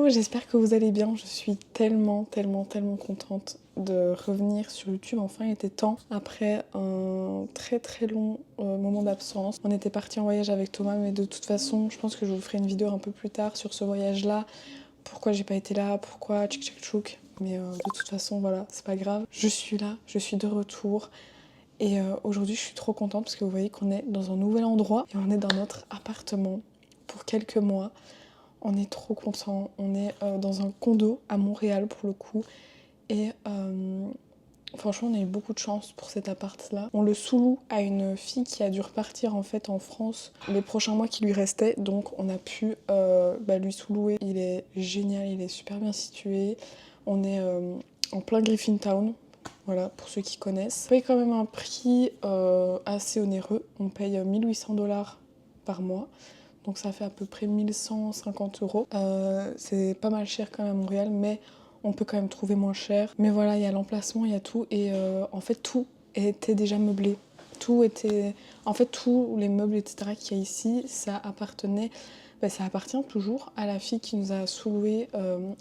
Hello, j'espère que vous allez bien. Je suis tellement contente de revenir sur YouTube. Enfin, il était temps après un très long moment d'absence. On était parti en voyage avec Thomas, mais de toute façon, je pense que je vous ferai une vidéo un peu plus tard sur ce voyage-là. Pourquoi j'ai pas été là, pourquoi tchik tchak tchouk. Mais de toute façon, voilà, c'est pas grave. Je suis là, je suis de retour. Et aujourd'hui, je suis trop contente parce que vous voyez qu'on est dans un nouvel endroit et on est dans notre appartement pour quelques mois. On est trop contents, on est dans un condo à Montréal pour le coup et franchement on a eu beaucoup de chance pour cet appart là. On le sous-loue à une fille qui a dû repartir en fait en France les prochains mois qui lui restaient, donc on a pu lui sous-louer. Il est génial, il est super bien situé, on est en plein Griffintown. Voilà, pour ceux qui connaissent. On paye quand même un prix assez onéreux, on paye 1800$ par mois. Donc ça fait à peu près 1150 €. C'est pas mal cher quand même à Montréal, mais on peut quand même trouver moins cher. Mais voilà, il y a l'emplacement, il y a tout. Et en fait, tout était déjà meublé. Tout était... En fait, tous les meubles, etc. qu'il y a ici, ça appartenait... ça appartient toujours à la fille qui nous a sous-loué.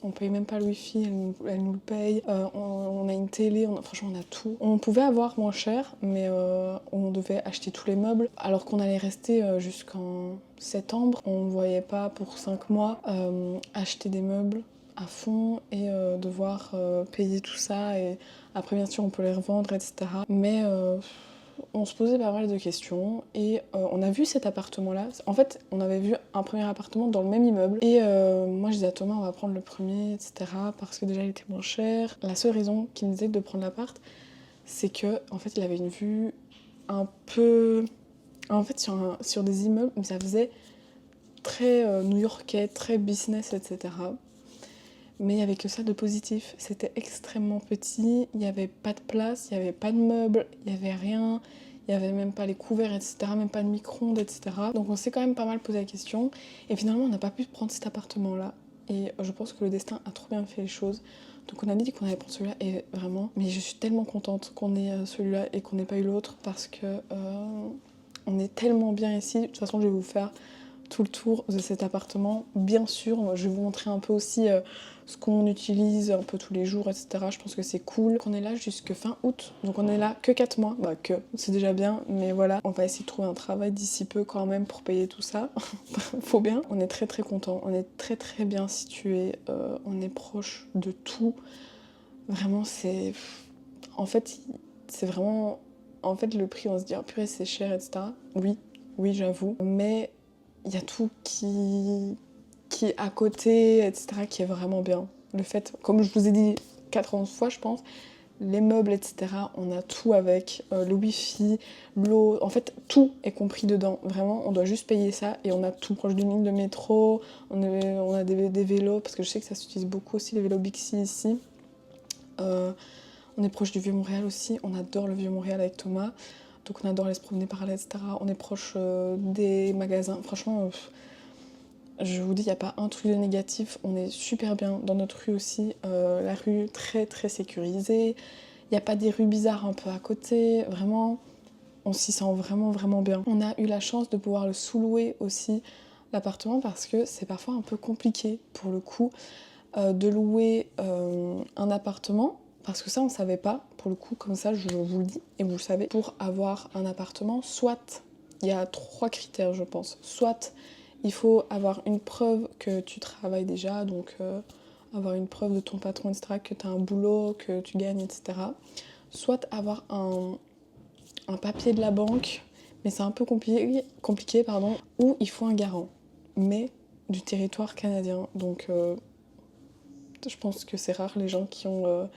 On paye même pas le wifi, elle nous le paye. On a une télé, franchement on a tout. On pouvait avoir moins cher, mais on devait acheter tous les meubles. Alors qu'on allait rester jusqu'en septembre, on ne voyait pas pour 5 mois acheter des meubles à fond et devoir payer tout ça. Et après bien sûr on peut les revendre, etc. Mais... on se posait pas mal de questions et on a vu cet appartement-là. En fait, on avait vu un premier appartement dans le même immeuble. Et moi, je disais à Thomas, on va prendre le premier, etc. Parce que déjà, il était moins cher. La seule raison qu'il me disait de prendre l'appart, c'est que en fait, il avait une vue un peu... En fait, sur des immeubles, mais ça faisait très new-yorkais, très business, etc. Mais il n'y avait que ça de positif. C'était extrêmement petit, il n'y avait pas de place, il n'y avait pas de meubles, il n'y avait rien, il n'y avait même pas les couverts, etc., même pas de micro-ondes, etc. Donc on s'est quand même pas mal posé la question. Et finalement, on n'a pas pu prendre cet appartement-là. Et je pense que le destin a trop bien fait les choses. Donc on a dit qu'on allait prendre celui-là, et vraiment, mais je suis tellement contente qu'on ait celui-là et qu'on n'ait pas eu l'autre, parce que on est tellement bien ici. De toute façon, je vais vous faire tout le tour de cet appartement. Bien sûr, je vais vous montrer un peu aussi ce qu'on utilise un peu tous les jours, etc. Je pense que c'est cool. On est là jusque fin août, donc on est là que 4 mois. C'est déjà bien, mais voilà. On va essayer de trouver un travail d'ici peu quand même pour payer tout ça. Faut bien. On est très contents, on est très bien situé, on est proche de tout. Vraiment, c'est... En fait, c'est vraiment... En fait, le prix, on se dit, oh purée, c'est cher, etc. Oui, j'avoue. Mais il y a tout qui est à côté, etc., qui est vraiment bien. Le fait, comme je vous ai dit 4 fois, je pense, les meubles, etc., on a tout avec, le wifi, l'eau, en fait, tout est compris dedans. Vraiment, on doit juste payer ça et on a tout proche d'une ligne de métro, on a des vélos, parce que je sais que ça s'utilise beaucoup aussi, les vélos Bixi ici. On est proche du Vieux-Montréal aussi, on adore le Vieux-Montréal avec Thomas, donc on adore aller se promener par là, etc. On est proche des magasins, franchement... je vous dis, il n'y a pas un truc de négatif, on est super bien dans notre rue aussi, la rue très sécurisée, il n'y a pas des rues bizarres un peu à côté, vraiment, on s'y sent vraiment bien. On a eu la chance de pouvoir le sous-louer aussi, l'appartement, parce que c'est parfois un peu compliqué pour le coup de louer un appartement, parce que ça on savait pas, pour le coup, comme ça je vous le dis, et vous le savez, pour avoir un appartement, soit, il y a 3 critères je pense, soit il faut avoir une preuve que tu travailles déjà, donc avoir une preuve de ton patron, etc., que tu as un boulot, que tu gagnes, etc. Soit avoir un papier de la banque, mais c'est un peu compliqué, pardon, ou il faut un garant, mais du territoire canadien. Donc je pense que c'est rare les gens qui ont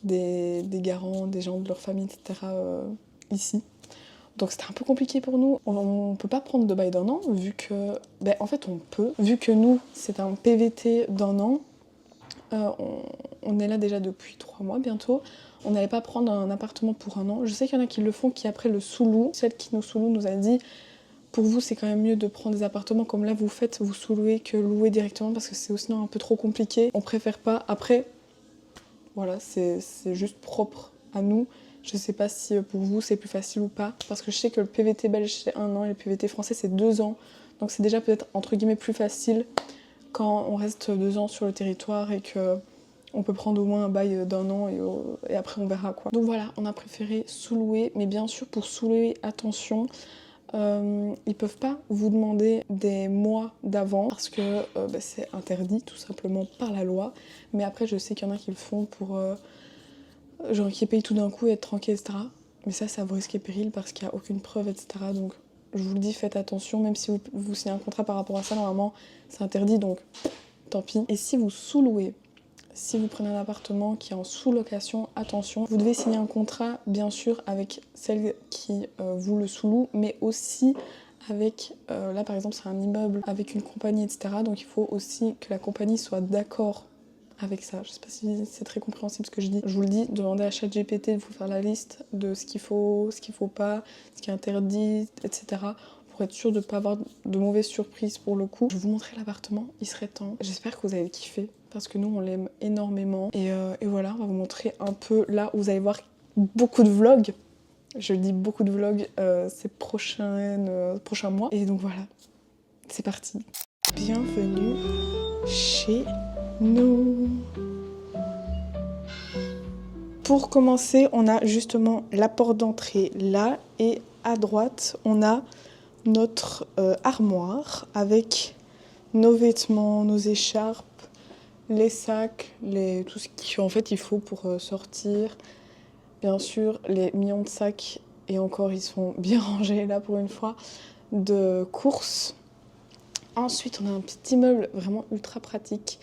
des garants, des gens de leur famille, etc. Ici. Donc c'était un peu compliqué pour nous. On peut pas prendre de bail d'un an, vu que... en fait, on peut. Vu que nous, c'est un PVT d'un an, on est là déjà depuis 3 mois bientôt. On n'allait pas prendre un appartement pour un an. Je sais qu'il y en a qui le font, qui après le sous-louent. Celle qui nous sous-loue nous a dit, pour vous, c'est quand même mieux de prendre des appartements comme là vous faites, vous sous-louez, que louer directement, parce que c'est sinon un peu trop compliqué. On préfère pas. Après, voilà, c'est juste propre à nous. Je sais pas si pour vous c'est plus facile ou pas, parce que je sais que le PVT belge c'est 1 an et le PVT français c'est 2 ans, donc c'est déjà peut-être entre guillemets plus facile quand on reste 2 ans sur le territoire et que on peut prendre au moins un bail d'1 an et après on verra quoi. Donc voilà, on a préféré sous-louer, mais bien sûr pour sous-louer, attention, ils peuvent pas vous demander des mois d'avant parce que c'est interdit tout simplement par la loi. Mais après je sais qu'il y en a qui le font pour genre qui payent tout d'un coup et être tranquille, etc. Mais ça vous risquez péril parce qu'il n'y a aucune preuve, etc. Donc je vous le dis, faites attention, même si vous signez un contrat par rapport à ça, normalement c'est interdit, donc tant pis. Et si vous sous-louez, si vous prenez un appartement qui est en sous-location, attention, vous devez signer un contrat, bien sûr, avec celle qui vous le sous-loue, mais aussi avec, là par exemple c'est un immeuble avec une compagnie, etc. Donc il faut aussi que la compagnie soit d'accord avec ça. Je sais pas si c'est très compréhensible ce que je dis. Je vous le dis, demandez à ChatGPT de vous faire la liste de ce qu'il faut pas, ce qui est interdit, etc. pour être sûr de ne pas avoir de mauvaises surprises pour le coup. Je vais vous montrer l'appartement, il serait temps. J'espère que vous avez kiffé parce que nous on l'aime énormément. Et voilà, on va vous montrer un peu là où vous allez voir beaucoup de vlogs. Je dis beaucoup de vlogs ces prochains mois. Et donc voilà, c'est parti. Bienvenue chez nous. Pour commencer, on a justement la porte d'entrée là et à droite, on a notre armoire avec nos vêtements, nos écharpes, les sacs, tout ce qu'en fait il faut pour sortir. Bien sûr, les millions de sacs, et encore ils sont bien rangés là pour une fois, de courses. Ensuite, on a un petit meuble vraiment ultra pratique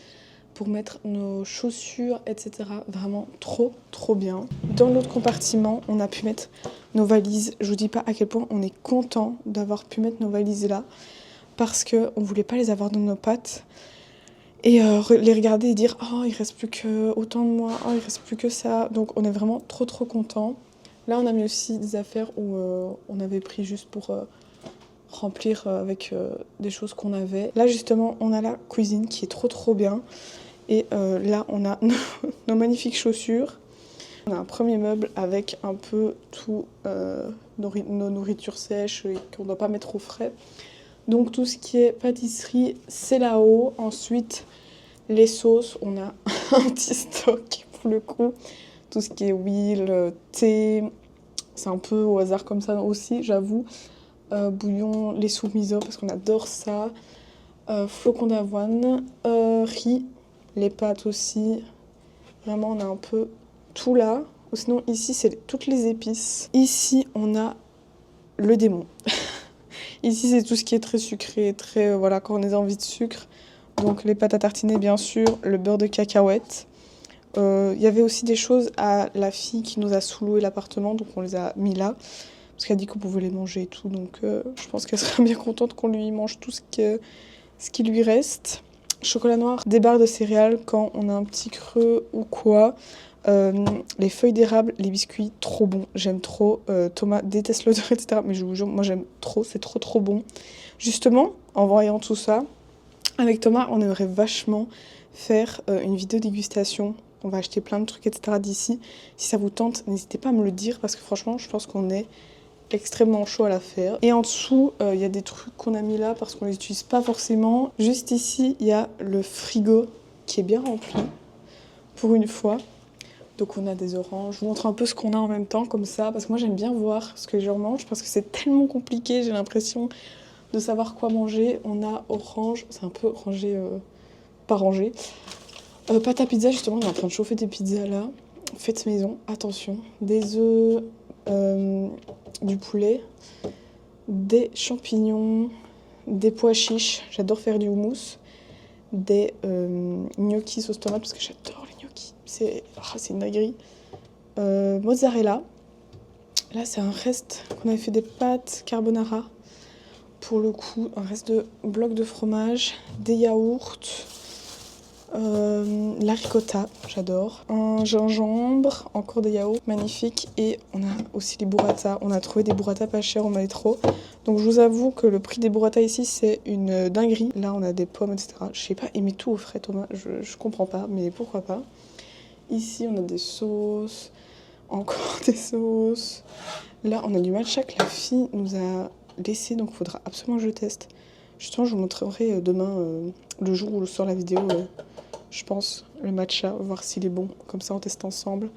pour mettre nos chaussures, etc. Vraiment trop bien. Dans l'autre compartiment, on a pu mettre nos valises. Je vous dis pas à quel point on est content d'avoir pu mettre nos valises là parce qu'on voulait pas les avoir dans nos pattes et les regarder et dire oh il reste plus que autant de moi, oh il reste plus que ça. Donc on est vraiment trop content. Là on a mis aussi des affaires où on avait pris juste pour remplir avec des choses qu'on avait. Là justement on a la cuisine qui est trop bien. Et là, on a nos magnifiques chaussures. On a un premier meuble avec un peu tout nos nourritures sèches et qu'on ne doit pas mettre au frais. Donc tout ce qui est pâtisserie, c'est là-haut. Ensuite, les sauces, on a un petit stock pour le coup. Tout ce qui est huile, thé, c'est un peu au hasard comme ça aussi, j'avoue. Bouillon, les soupes miso parce qu'on adore ça. Flocons d'avoine, riz. Les pâtes aussi, vraiment on a un peu tout là. Ou sinon ici c'est toutes les épices. Ici on a le démon. Ici c'est tout ce qui est très sucré, très voilà quand on a envie de sucre. Donc les pâtes à tartiner bien sûr, le beurre de cacahuète. Il y avait aussi des choses à la fille qui nous a sous-loué l'appartement, donc on les a mis là. Parce qu'elle a dit qu'on pouvait les manger et tout, donc je pense qu'elle serait bien contente qu'on lui mange tout ce qui lui reste. Chocolat noir, des barres de céréales quand on a un petit creux ou quoi. Les feuilles d'érable, les biscuits, trop bons, j'aime trop. Thomas déteste l'odeur, etc. Mais je vous jure, moi j'aime trop, c'est trop bon. Justement, en voyant tout ça, avec Thomas, on aimerait vachement faire une vidéo dégustation. On va acheter plein de trucs, etc. d'ici. Si ça vous tente, n'hésitez pas à me le dire parce que franchement, je pense qu'on est extrêmement chaud à la faire. Et en dessous, il y a des trucs qu'on a mis là parce qu'on les utilise pas forcément. Juste ici, il y a le frigo qui est bien rempli pour une fois. Donc on a des oranges. Je vous montre un peu ce qu'on a en même temps comme ça parce que moi j'aime bien voir ce que les gens mangent parce que c'est tellement compliqué, j'ai l'impression de savoir quoi manger. On a orange, c'est un peu rangé, pas rangé. Pâte à pizza, justement, on est en train de chauffer des pizzas là. Faites maison, attention. Des œufs, du poulet, des champignons, des pois chiches, j'adore faire du houmous, des gnocchis sauce tomate parce que j'adore les gnocchis, c'est une dinguerie. Mozzarella, là c'est un reste qu'on avait fait des pâtes carbonara, pour le coup un reste de blocs de fromage, des yaourts, la ricotta, j'adore. Un gingembre, encore des yaourts, magnifique. Et on a aussi les burrata. On a trouvé des burrata pas chers au métro. Donc je vous avoue que le prix des burrata ici, c'est une dinguerie. Là, on a des pommes, etc. Je sais pas aimer tout au frais, Thomas. Je comprends pas, mais pourquoi pas. Ici, on a des sauces. Encore des sauces. Là, on a du matcha que la fille nous a laissé. Donc il faudra absolument que je teste. Justement, je vous montrerai demain, le jour où je sors la vidéo, je pense, le matcha, voir s'il est bon. Comme ça, on teste ensemble.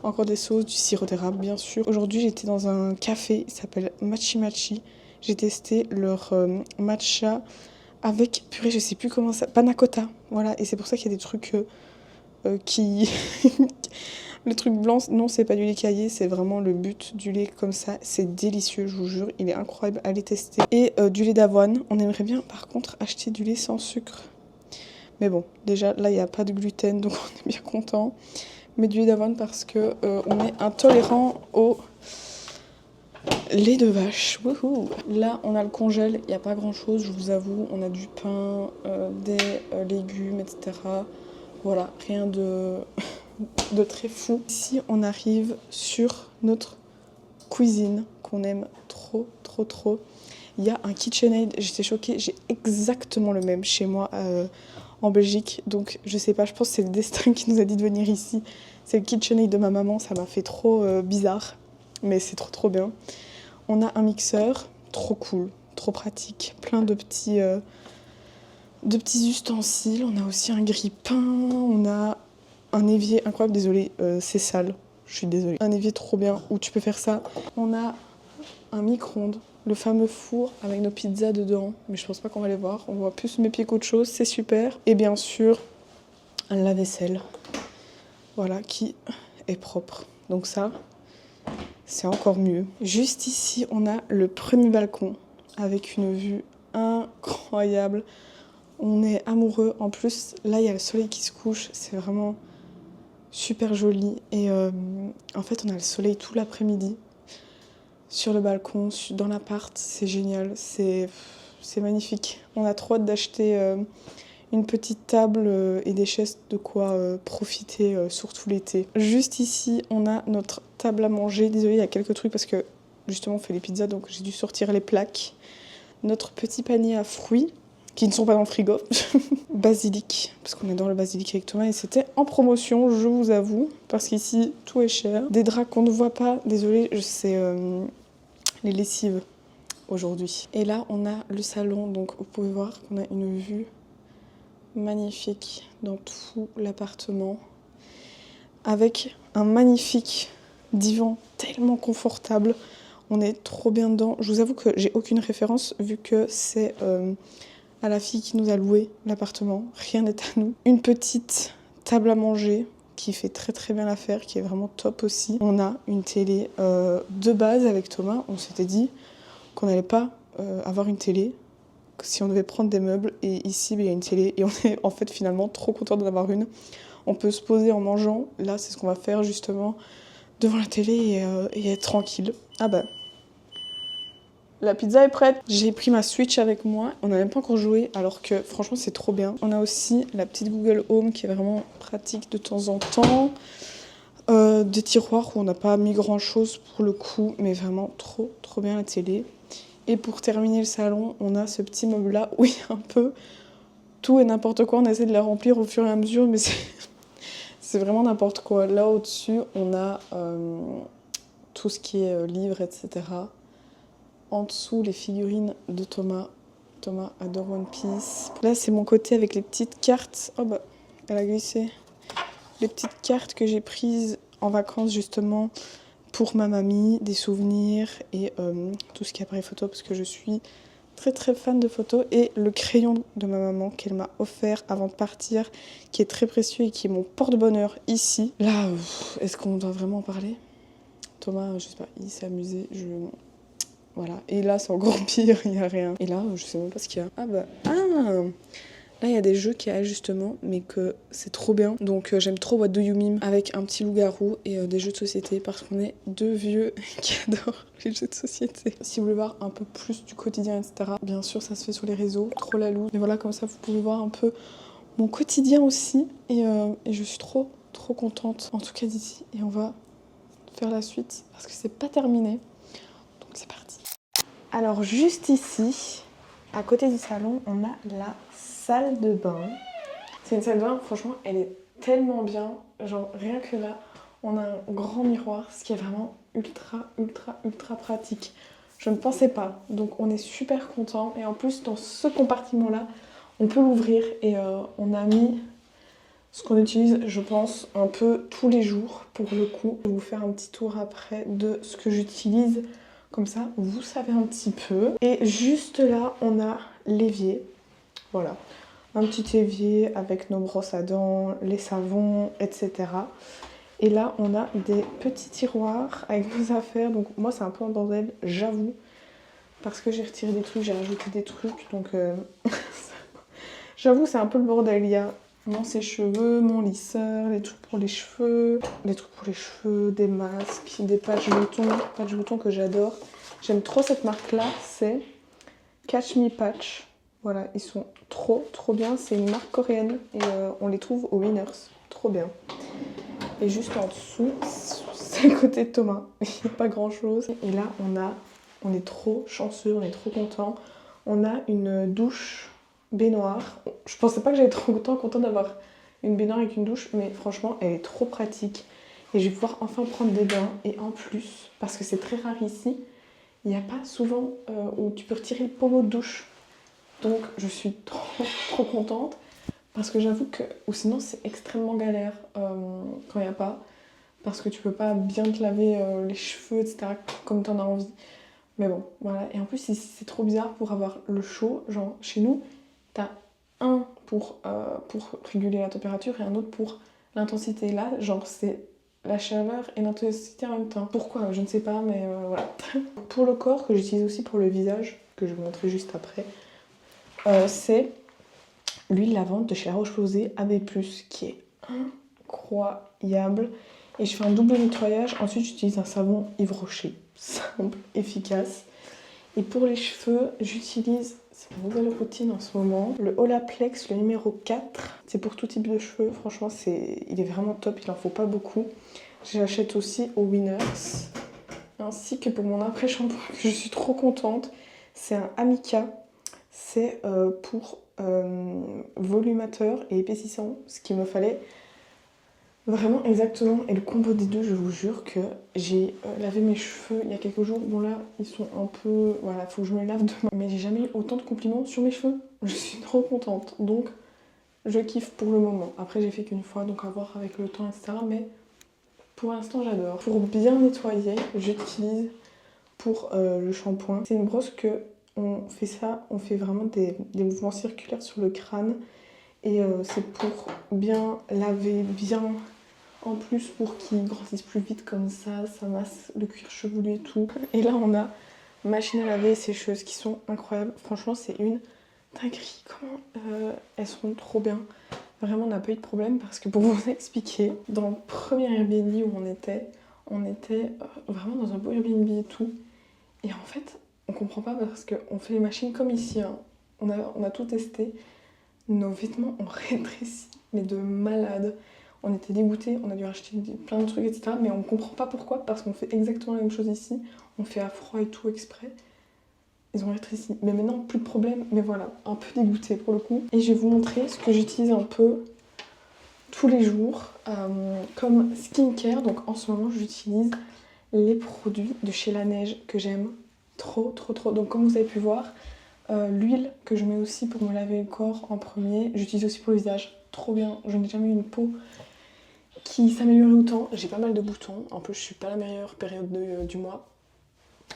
Encore des sauces, du sirop d'érable, bien sûr. Aujourd'hui, j'étais dans un café, il s'appelle Machi Machi. J'ai testé leur matcha avec, purée, je sais plus comment ça... Panna cotta, voilà. Et c'est pour ça qu'il y a des trucs qui... Le truc blanc, non, c'est pas du lait caillé, c'est vraiment le but du lait comme ça. C'est délicieux, je vous jure, il est incroyable, allez tester. Et du lait d'avoine. On aimerait bien, par contre, acheter du lait sans sucre. Mais bon, déjà, là, il n'y a pas de gluten, donc on est bien content. Mais du lait d'avoine parce que on est intolérant au lait de vache. Wouhou. Là, on a le congèle, il n'y a pas grand-chose, je vous avoue. On a du pain, des légumes, etc. Voilà, rien de... de très fou. Ici, on arrive sur notre cuisine qu'on aime trop, trop, trop. Il y a un KitchenAid, j'étais choquée, j'ai exactement le même chez moi en Belgique. Donc, je sais pas, je pense que c'est le destin qui nous a dit de venir ici. C'est le KitchenAid de ma maman, ça m'a fait trop bizarre, mais c'est trop, trop bien. On a un mixeur, trop cool, trop pratique, plein de petits ustensiles. On a aussi un grille-pain, on a un évier incroyable, désolé, c'est sale, je suis désolée. Un évier trop bien où tu peux faire ça. On a un micro-ondes, le fameux four avec nos pizzas dedans, mais je pense pas qu'on va les voir. On voit plus mes pieds qu'autre chose, c'est super. Et bien sûr, un lave-vaisselle, voilà, qui est propre. Donc ça, c'est encore mieux. Juste ici, on a le premier balcon avec une vue incroyable. On est amoureux. En plus, là, il y a le soleil qui se couche, c'est vraiment... super joli et en fait on a le soleil tout l'après-midi sur le balcon, dans l'appart, c'est génial, c'est magnifique. On a trop hâte d'acheter une petite table et des chaises de quoi profiter surtout l'été. Juste ici on a notre table à manger, désolée il y a quelques trucs parce que justement on fait les pizzas donc j'ai dû sortir les plaques. Notre petit panier à fruits qui ne sont pas dans le frigo. Basilic, parce qu'on adore le basilic avec Thomas et c'était en promotion, je vous avoue, parce qu'ici tout est cher. Des draps qu'on ne voit pas, désolée, c'est les lessives aujourd'hui. Et là on a le salon, donc vous pouvez voir qu'on a une vue magnifique dans tout l'appartement, avec un magnifique divan tellement confortable. On est trop bien dedans. Je vous avoue que j'ai aucune référence vu que c'est à la fille qui nous a loué l'appartement. Rien n'est à nous. Une petite table à manger qui fait très très bien l'affaire, qui est vraiment top aussi. On a une télé de base avec Thomas. On s'était dit qu'on n'allait pas avoir une télé, que si on devait prendre des meubles. Et ici, il y a une télé et on est en fait finalement trop content d'en avoir une. On peut se poser en mangeant. Là, c'est ce qu'on va faire justement devant la télé et être tranquille. Ah bah... La pizza est prête. J'ai pris ma Switch avec moi. On n'a même pas encore joué alors que franchement c'est trop bien. On a aussi la petite Google Home qui est vraiment pratique de temps en temps. Des tiroirs où on n'a pas mis grand chose pour le coup, mais vraiment trop trop bien la télé. Et pour terminer le salon, on a ce petit meuble là où il y a un peu tout et n'importe quoi. On essaie de la remplir au fur et à mesure, mais c'est vraiment n'importe quoi. Là au-dessus, on a tout ce qui est livres, etc. En dessous, les figurines de Thomas. Thomas adore One Piece. Là, c'est mon côté avec les petites cartes. Oh bah, elle a glissé. Les petites cartes que j'ai prises en vacances, justement, pour ma mamie, des souvenirs et tout ce qui est appareil photo, parce que je suis très très fan de photos. Et le crayon de ma maman qu'elle m'a offert avant de partir, qui est très précieux et qui est mon porte-bonheur ici. Là, est-ce qu'on doit vraiment en parler? Thomas, je sais pas, il s'est amusé. Voilà, et là c'est encore pire, il n'y a rien. Et là, je sais même pas ce qu'il y a. Ah bah, là il y a des jeux qui a justement, mais que c'est trop bien. Donc j'aime trop What Do You Meme avec un petit loup-garou et des jeux de société parce qu'on est deux vieux qui adorent les jeux de société. Si vous voulez voir un peu plus du quotidien, etc., bien sûr ça se fait sur les réseaux, trop la loue. Mais voilà, comme ça vous pouvez voir un peu mon quotidien aussi et je suis trop trop contente en tout cas d'ici. Et on va faire la suite parce que c'est pas terminé. Donc c'est parti. Alors juste ici, à côté du salon, on a la salle de bain. C'est une salle de bain, franchement, elle est tellement bien. Genre rien que là, on a un grand miroir, ce qui est vraiment ultra, ultra, ultra pratique. Je ne pensais pas. Donc on est super content. Et en plus, dans ce compartiment-là, on peut l'ouvrir. Et on a mis ce qu'on utilise, je pense, un peu tous les jours pour le coup. Je vais vous faire un petit tour après de ce que j'utilise. Comme ça, vous savez un petit peu. Et juste là, on a l'évier. Voilà. Un petit évier avec nos brosses à dents, les savons, etc. Et là, on a des petits tiroirs avec nos affaires. Donc moi, c'est un peu en bordel, j'avoue. Parce que j'ai retiré des trucs, j'ai rajouté des trucs. Donc j'avoue, c'est un peu le bordel. Il y a mon sèche-cheveux, mon lisseur, les trucs pour les cheveux, des masques, des patchs boutons que j'adore. J'aime trop cette marque-là, c'est Catch Me Patch. Voilà, ils sont trop bien. C'est une marque coréenne et on les trouve au Winners. Trop bien. Et juste en dessous, c'est le côté de Thomas. Il n'y a pas grand-chose. Et là, on est trop chanceux, on est trop content. On a une douche baignoire. Je pensais pas que j'allais être autant contente d'avoir une baignoire avec une douche, mais franchement, elle est trop pratique. Et je vais pouvoir enfin prendre des bains. Et en plus, parce que c'est très rare ici, il n'y a pas souvent où tu peux retirer le pommeau de douche. Donc je suis trop contente. Parce que j'avoue que, ou sinon c'est extrêmement galère quand il n'y a pas. Parce que tu peux pas bien te laver les cheveux, etc. comme tu en as envie. Mais bon, voilà. Et en plus, ici, c'est trop bizarre pour avoir le chaud. Genre, chez nous, t'as un pour réguler la température et un autre pour l'intensité. Là, genre, c'est la chaleur et l'intensité en même temps. Pourquoi? Je ne sais pas, mais voilà. Pour le corps, que j'utilise aussi pour le visage, que je vais vous montrer juste après, c'est l'huile lavande de chez La Roche-Posay AB+, qui est incroyable. Et je fais un double nettoyage. Ensuite, j'utilise un savon Yves Rocher. Simple, efficace. Et pour les cheveux, j'utilise, c'est ma nouvelle routine en ce moment, le Olaplex, le numéro 4. C'est pour tout type de cheveux. Franchement, il est vraiment top. Il en faut pas beaucoup. J'achète aussi au Winners. Ainsi que pour mon après-shampoing, que je suis trop contente. C'est un Amica. C'est pour volumateur et épaississant, ce qu'il me fallait vraiment exactement. Et le combo des deux, je vous jure que j'ai lavé mes cheveux il y a quelques jours. Bon là, ils sont un peu... Voilà, faut que je me les lave demain. Mais j'ai jamais eu autant de compliments sur mes cheveux. Je suis trop contente. Donc, je kiffe pour le moment. Après, j'ai fait qu'une fois, donc à voir avec le temps, etc. Mais pour l'instant, j'adore. Pour bien nettoyer, j'utilise pour le shampoing. C'est une brosse que... On fait vraiment des mouvements circulaires sur le crâne et c'est pour bien laver, bien en plus pour qu'il grossisse plus vite comme ça masse le cuir chevelu et tout. Et là on a machine à laver et sécheuse qui sont incroyables. Franchement c'est une dinguerie, comment elles sont trop bien. Vraiment on n'a pas eu de problème parce que pour vous expliquer, dans le premier Airbnb où on était vraiment dans un beau Airbnb et tout. Et en fait, on comprend pas parce qu'on fait les machines comme ici. Hein. On a tout testé. Nos vêtements ont rétréci, mais de malade. On était dégoûtés, on a dû racheter plein de trucs, etc. Mais on comprend pas pourquoi, parce qu'on fait exactement la même chose ici. On fait à froid et tout exprès. Ils ont rétréci. Mais maintenant, plus de problème. Mais voilà, un peu dégoûté pour le coup. Et je vais vous montrer ce que j'utilise un peu tous les jours comme skincare. Donc en ce moment, j'utilise les produits de chez La Neige que j'aime trop. Donc comme vous avez pu voir, l'huile que je mets aussi pour me laver le corps en premier, j'utilise aussi pour le visage, trop bien. Je n'ai jamais eu une peau qui s'améliorait autant. J'ai pas mal de boutons, en plus je suis pas la meilleure période du mois,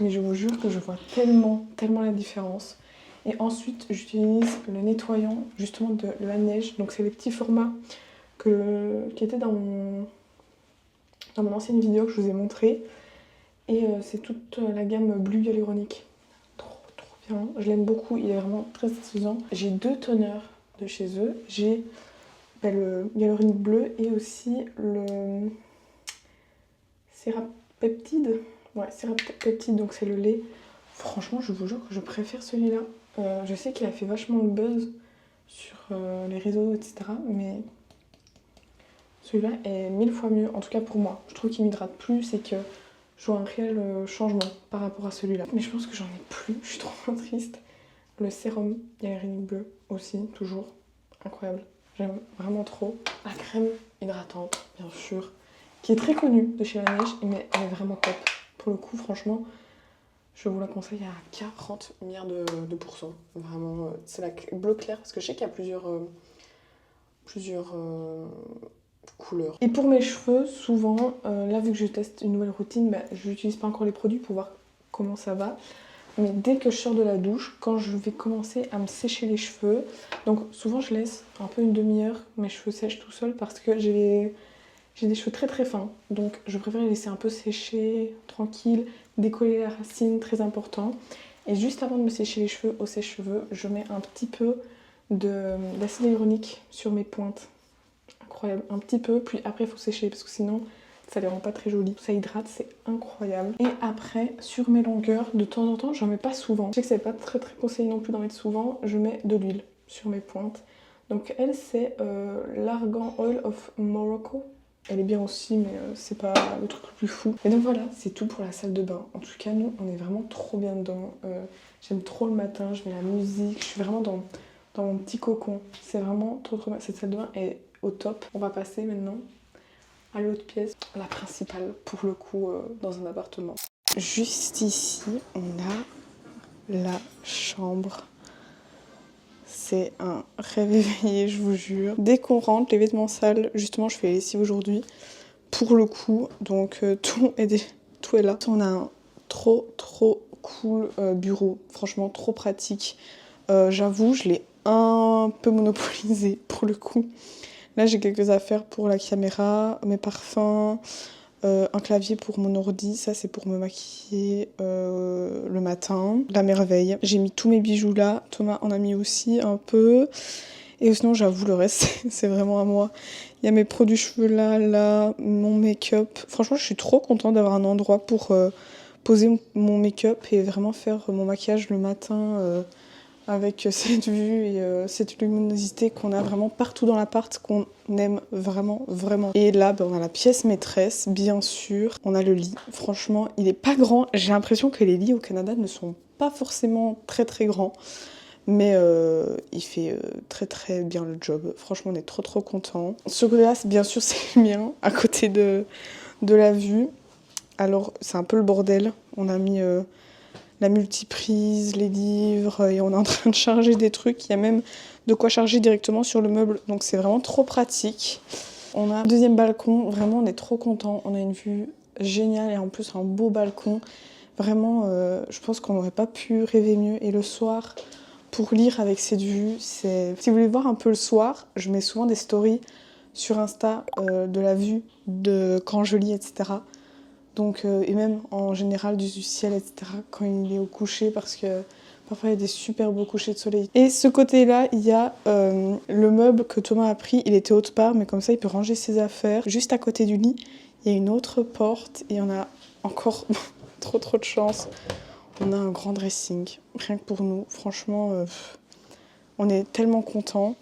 mais je vous jure que je vois tellement la différence. Et ensuite j'utilise le nettoyant justement de La Neige, donc c'est les petits formats qui étaient dans mon ancienne vidéo que je vous ai montré. Et c'est toute la gamme Blue Hyaluronique. Trop bien. Je l'aime beaucoup, il est vraiment très satisfaisant. J'ai 2 toners de chez eux. J'ai le hyaluronique bleu et aussi le Sérapeptide. Ouais, Sérapeptide, donc c'est le lait. Franchement, je vous jure que je préfère celui-là. Je sais qu'il a fait vachement le buzz sur les réseaux, etc. Mais celui-là est 1000 fois mieux, en tout cas pour moi. Je trouve qu'il m'hydrate plus et que je vois un réel changement par rapport à celui-là. Mais je pense que j'en ai plus, je suis trop triste. Le sérum hyaluronique bleu aussi, toujours incroyable. J'aime vraiment trop. La crème hydratante, bien sûr, qui est très connue de chez La Neige, mais elle est vraiment top. Pour le coup, franchement, Je vous la conseille à 40 milliards de pourcents. Vraiment, c'est la bleu clair parce que je sais qu'il y a plusieurs couleurs. Et pour mes cheveux, souvent, là vu que je teste une nouvelle routine, bah, je n'utilise pas encore les produits pour voir comment ça va. Mais dès que je sors de la douche, quand je vais commencer à me sécher les cheveux, donc souvent je laisse un peu une demi-heure mes cheveux sèchent tout seuls parce que j'ai des cheveux très très fins. Donc je préfère les laisser un peu sécher, tranquille, décoller la racine, très important. Et juste avant de me sécher les cheveux au sèche-cheveux, je mets un petit peu d'acide hyaluronique sur mes pointes. Incroyable, un petit peu, puis après il faut sécher parce que sinon ça les rend pas très jolies. Ça hydrate, c'est incroyable. Et après, sur mes longueurs, de temps en temps, j'en mets pas souvent. Je sais que c'est pas très très conseillé non plus d'en mettre souvent, je mets de l'huile sur mes pointes. Donc elle, c'est l'Argan Oil of Morocco. Elle est bien aussi, mais c'est pas le truc le plus fou. Et donc voilà, c'est tout pour la salle de bain. En tout cas, nous, on est vraiment trop bien dedans. J'aime trop le matin, je mets la musique, je suis vraiment dans mon petit cocon. C'est vraiment trop trop bien. Cette salle de bain est au top. On va passer maintenant à l'autre pièce, la principale pour le coup dans un appartement. Juste ici, on a la chambre. C'est un rêve éveillé, je vous jure. Dès qu'on rentre, les vêtements sales, justement, je fais les lessives aujourd'hui pour le coup, donc tout est là. On a un trop cool bureau, franchement trop pratique. J'avoue, je l'ai un peu monopolisé pour le coup. Là, j'ai quelques affaires pour la caméra, mes parfums, un clavier pour mon ordi, ça c'est pour me maquiller le matin, la merveille. J'ai mis tous mes bijoux là, Thomas en a mis aussi un peu. Et sinon, j'avoue, le reste, c'est vraiment à moi. Il y a mes produits cheveux là, mon make-up. Franchement, je suis trop contente d'avoir un endroit pour poser mon make-up et vraiment faire mon maquillage le matin avec cette vue et cette luminosité qu'on a vraiment partout dans l'appart, qu'on aime vraiment. Et là, on a la pièce maîtresse, bien sûr. On a le lit. Franchement, il est pas grand. J'ai l'impression que les lits au Canada ne sont pas forcément très grands. Mais il fait très bien le job. Franchement, on est trop contents. Ce côté-là, bien sûr, c'est le mien, à côté de la vue. Alors, c'est un peu le bordel. On a mis la multiprise, les livres, et on est en train de charger des trucs. Il y a même de quoi charger directement sur le meuble. Donc, c'est vraiment trop pratique. On a un deuxième balcon. Vraiment, on est trop contents. On a une vue géniale et en plus, un beau balcon. Vraiment, je pense qu'on n'aurait pas pu rêver mieux. Et le soir, pour lire avec cette vue, c'est... Si vous voulez voir un peu le soir, je mets souvent des stories sur Insta de la vue de quand je lis, etc. Donc, et même en général du ciel, etc. quand il est au coucher, parce que parfois il y a des super beaux couchers de soleil. Et ce côté-là, il y a le meuble que Thomas a pris, il était autre part, mais comme ça il peut ranger ses affaires. Juste à côté du lit, il y a une autre porte et on a encore trop de chance. On a un grand dressing, rien que pour nous. Franchement, on est tellement contents.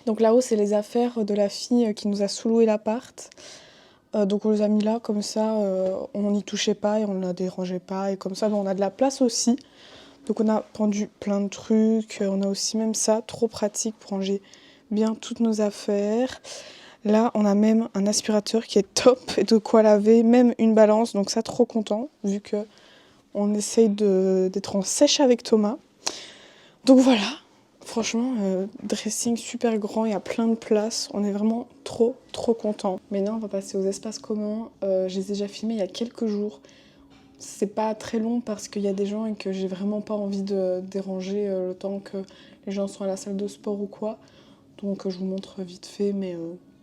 Donc là-haut, c'est les affaires de la fille qui nous a sous-loué l'appart. Donc on les a mis là, comme ça, on n'y touchait pas et on ne la dérangeait pas. Et comme ça, on a de la place aussi. Donc on a pendu plein de trucs. On a aussi même ça, trop pratique pour ranger bien toutes nos affaires. Là, on a même un aspirateur qui est top et de quoi laver, même une balance. Donc ça, trop content, vu que on essaye d'être en sèche avec Thomas. Donc voilà, franchement, dressing super grand, il y a plein de place. On est vraiment trop contents. Maintenant, on va passer aux espaces communs. Je les ai déjà filmés il y a quelques jours. C'est pas très long parce qu'il y a des gens et que j'ai vraiment pas envie de déranger le temps que les gens sont à la salle de sport ou quoi. Donc je vous montre vite fait, mais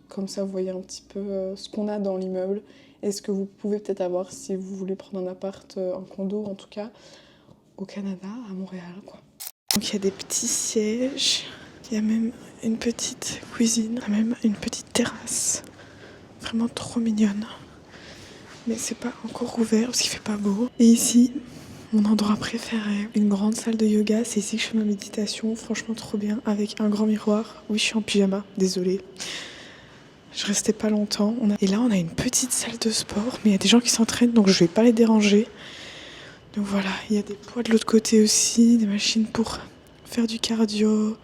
comme ça vous voyez un petit peu ce qu'on a dans l'immeuble et ce que vous pouvez peut-être avoir si vous voulez prendre un appart, un condo en tout cas, au Canada, à Montréal quoi. Donc il y a des petits sièges, il y a même une petite cuisine, il y a même une petite terrasse, vraiment trop mignonne. Mais c'est pas encore ouvert parce qu'il fait pas beau. Et ici, mon endroit préféré, une grande salle de yoga, c'est ici que je fais ma méditation, franchement trop bien, avec un grand miroir. Oui, je suis en pyjama, désolée. Je restais pas longtemps. Et là, on a une petite salle de sport, mais il y a des gens qui s'entraînent, donc je vais pas les déranger. Donc voilà, il y a des poids de l'autre côté aussi, des machines pour faire du cardio.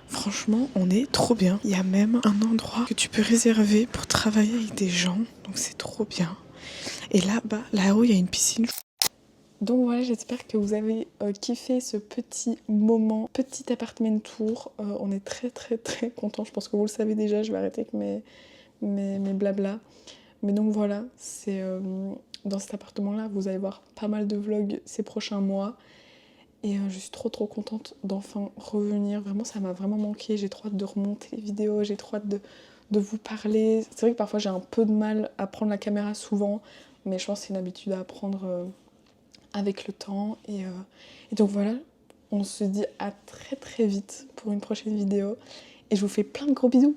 Franchement, on est trop bien. Il y a même un endroit que tu peux réserver pour travailler avec des gens, donc c'est trop bien. Et là-bas, là-haut, il y a une piscine. Donc voilà, j'espère que vous avez kiffé ce petit moment, petit appartement tour. On est très très très contents, je pense que vous le savez déjà, je vais arrêter avec mes blabla. Mais donc voilà, c'est dans cet appartement-là, vous allez voir pas mal de vlogs ces prochains mois. Et je suis trop trop contente d'enfin revenir. Vraiment, ça m'a vraiment manqué. J'ai trop hâte de remonter les vidéos, j'ai trop hâte de vous parler. C'est vrai que parfois j'ai un peu de mal à prendre la caméra souvent, mais je pense que c'est une habitude à apprendre avec le temps. Et donc voilà, on se dit à très très vite pour une prochaine vidéo. Et je vous fais plein de gros bisous.